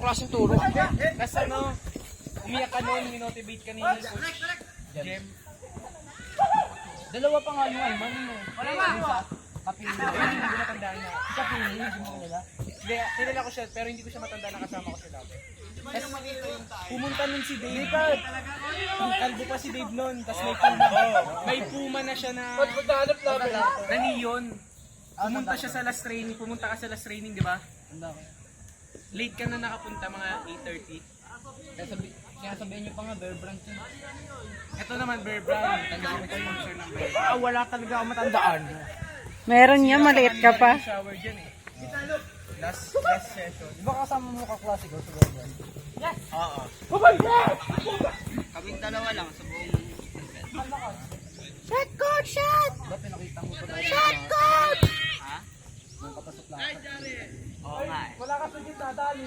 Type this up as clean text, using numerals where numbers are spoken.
klaseng turo? Tapos ano, umiyak ka nun, minotivate ka ni Coach Jem. Dalawa pa nga yung Alman mo. Wala ba? Kapili. Hindi ko matandaan na. Kapili, hindi mo nila. Hindi, kilala ko siya, pero hindi ko siya matanda na kasama ko siya dati. Tapos pumunta nun si Dave. Kalbo pa si Dave nun, tapos may puma. May puma na siya na... Maghanap namin. Na neon. Pumunta siya sa last training, pumunta ka sa last training, di ba? Late ka na nakapunta, mga 8:30. Sinasabihin niyo pa nga, Bear Brand yun. Ito naman, Bear Brand. Tandaan ko yung share ng Bear. Wala talaga ako matandaan. Meron niya, maliit ka pa. Shower dyan eh. Last session. Di ba kasama mo kaklase ko sa Bear Brand? Oo. Kaming dalawa lang sa buong... Shot, coach, shot! Ba't pinakita mo pa tayo? Shot, coach! Ha? Nung kapasok lang. Oo nga eh. Wala ka sa gitna, dali.